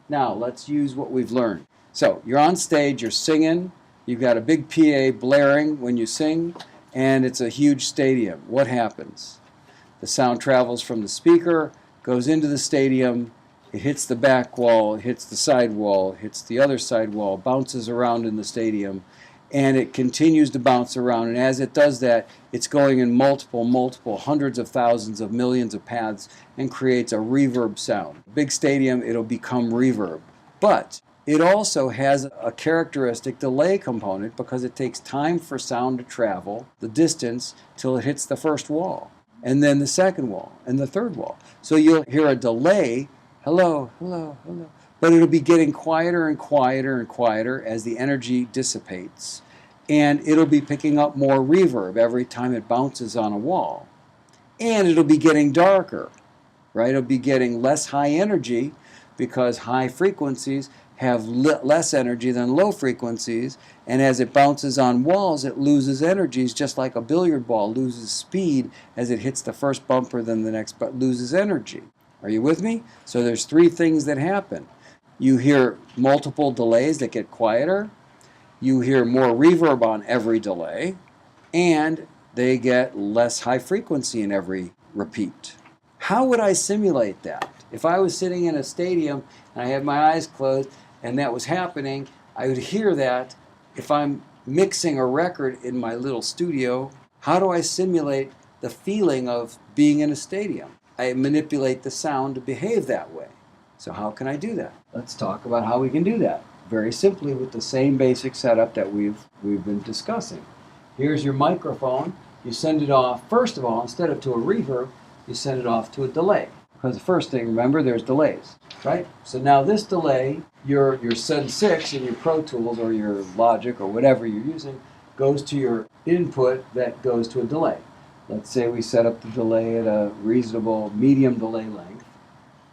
Now, let's use what we've learned. So, you're on stage, you're singing, you've got a big PA blaring when you sing, and it's a huge stadium. What happens? The sound travels from the speaker, goes into the stadium, it hits the back wall, it hits the side wall, it hits the other side wall, bounces around in the stadium, and it continues to bounce around. And as it does that, it's going in multiple, hundreds of thousands of millions of paths and creates a reverb sound. Big stadium, it'll become reverb. But it also has a characteristic delay component because it takes time for sound to travel the distance till it hits the first wall, and then the second wall, and the third wall. So you'll hear a delay, hello, hello, hello, but it'll be getting quieter and quieter and quieter as the energy dissipates, and it'll be picking up more reverb every time it bounces on a wall. And it'll be getting darker, right? It'll be getting less high energy because high frequencies have less energy than low frequencies, and as it bounces on walls, it loses energies just like a billiard ball loses speed as it hits the first bumper, then the next, but loses energy. Are you with me? So there's three things that happen. You hear multiple delays that get quieter, you hear more reverb on every delay, and they get less high frequency in every repeat. How would I simulate that? If I was sitting in a stadium and I had my eyes closed and that was happening, I would hear that. If I'm mixing a record in my little studio, how do I simulate the feeling of being in a stadium? I manipulate the sound to behave that way. So how can I do that? Let's talk about how we can do that. Very simply with the same basic setup that we've been discussing. Here's your microphone. You send it off, first of all, instead of to a reverb, you send it off to a delay. Because the first thing, remember, there's delays, right? So now this delay, your Send 6 in your Pro Tools or your Logic or whatever you're using, goes to your input that goes to a delay. Let's say we set up the delay at a reasonable medium delay length.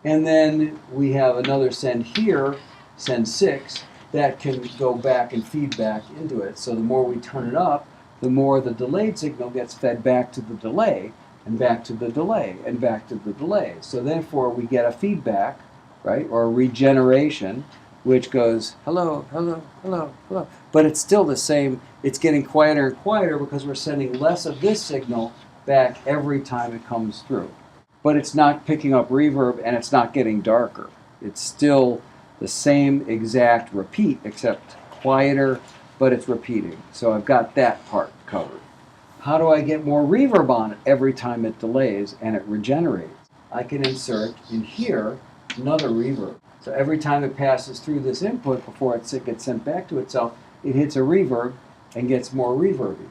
And then we have another send here, Send 6, that can go back and feed back into it. So the more we turn it up, the more the delayed signal gets fed back to the delay, and back to the delay, and back to the delay. So therefore we get a feedback, right, or a regeneration, which goes hello, hello, hello, hello. But it's still the same, it's getting quieter and quieter because we're sending less of this signal back every time it comes through. But it's not picking up reverb and it's not getting darker. It's still the same exact repeat, except quieter, but it's repeating. So I've got that part covered. How do I get more reverb on it every time it delays and it regenerates? I can insert in here another reverb. So every time it passes through this input before it gets sent back to itself, it hits a reverb and gets more reverby.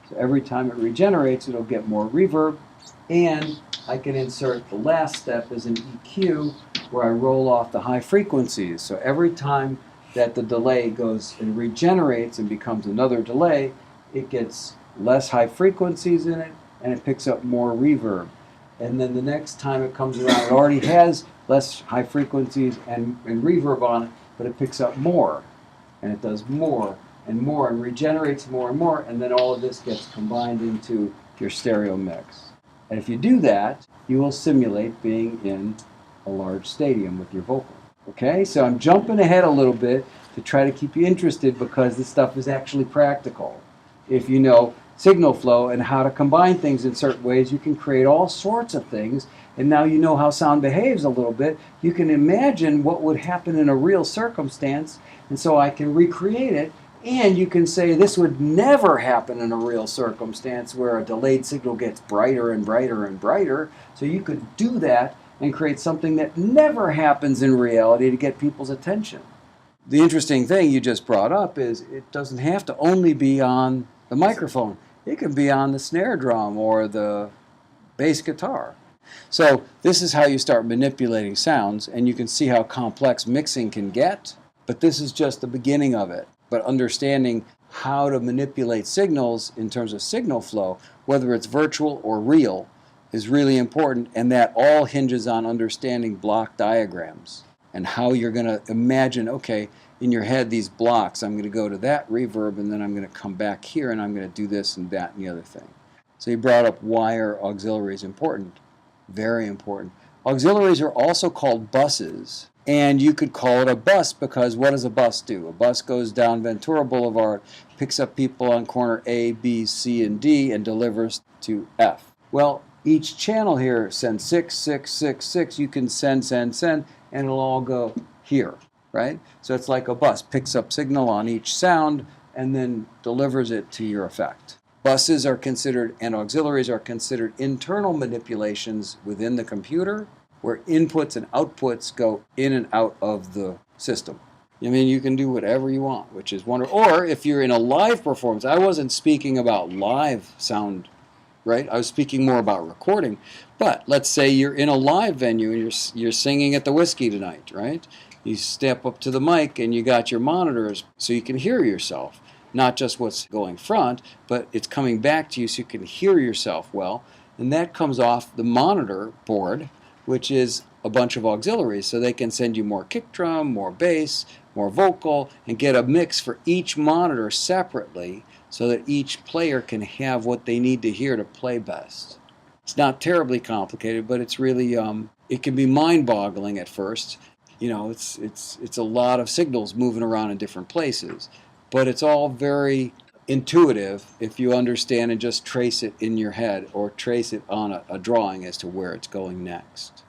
So every time it regenerates, it'll get more reverb. And I can insert the last step as an EQ where I roll off the high frequencies. So every time that the delay goes and regenerates and becomes another delay, it gets less high frequencies in it, and it picks up more reverb. And then the next time it comes around, it already has less high frequencies and reverb on it, but it picks up more, and it does more and more, and regenerates more and more, and then all of this gets combined into your stereo mix. And if you do that, you will simulate being in a large stadium with your vocal. Okay, so I'm jumping ahead a little bit to try to keep you interested because this stuff is actually practical. If you know signal flow and how to combine things in certain ways, you can create all sorts of things. And now you know how sound behaves a little bit. You can imagine what would happen in a real circumstance, and so I can recreate it. And you can say this would never happen in a real circumstance where a delayed signal gets brighter and brighter and brighter. So you could do that and create something that never happens in reality to get people's attention. The interesting thing you just brought up is it doesn't have to only be on the microphone. It can be on the snare drum or the bass guitar. So this is how you start manipulating sounds, and you can see how complex mixing can get, but this is just the beginning of it. But understanding how to manipulate signals in terms of signal flow, whether it's virtual or real, is really important, and that all hinges on understanding block diagrams and how you're going to imagine, okay, in your head these blocks, I'm going to go to that reverb and then I'm going to come back here and I'm going to do this and that and the other thing. So you brought up why are auxiliaries important. Very important. Auxiliaries are also called buses And you could call it a bus because what does a bus do? A bus goes down Ventura Boulevard, picks up people on corner A, B, C, and D, and delivers to F. Well, each channel here sends 6, 6, 6, 6. You can send, and it'll all go here, right? So it's like a bus, picks up signal on each sound and then delivers it to your effect. Buses are considered, and auxiliaries are considered internal manipulations within the computer, where inputs and outputs go in and out of the system. I mean, you can do whatever you want, which is wonderful. Or if you're in a live performance, I wasn't speaking about live sound, right? I was speaking more about recording. But let's say you're in a live venue and you're singing at the Whiskey tonight, right? You step up to the mic and you got your monitors so you can hear yourself. Not just what's going front, but it's coming back to you so you can hear yourself well. And that comes off the monitor board, which is a bunch of auxiliaries, so they can send you more kick drum, more bass, more vocal, and get a mix for each monitor separately so that each player can have what they need to hear to play best. It's not terribly complicated, but it's really, it can be mind-boggling at first. You know, it's a lot of signals moving around in different places, but it's all very intuitive if you understand and just trace it in your head or trace it on a drawing as to where it's going next.